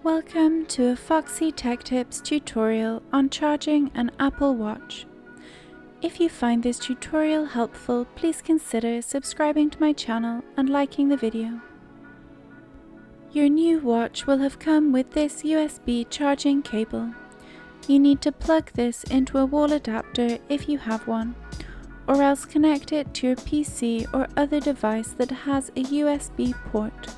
Welcome to a Foxy Tech Tips tutorial on charging an Apple Watch. If you find this tutorial helpful, please consider subscribing to my channel and liking the video. Your new watch will have come with this USB charging cable. You need to plug this into a wall adapter if you have one, or else connect it to your PC or other device that has a USB port.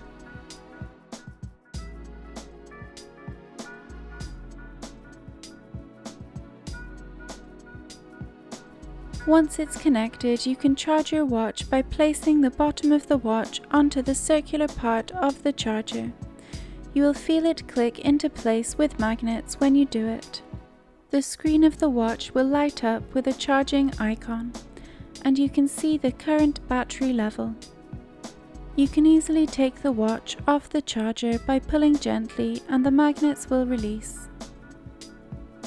Once it's connected, you can charge your watch by placing the bottom of the watch onto the circular part of the charger. You will feel it click into place with magnets when you do it. The screen of the watch will light up with a charging icon, and you can see the current battery level. You can easily take the watch off the charger by pulling gently and the magnets will release.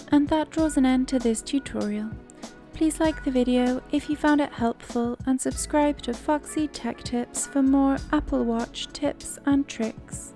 And that draws an end to this tutorial. Please like the video if you found it helpful and subscribe to Foxy Tech Tips for more Apple Watch tips and tricks.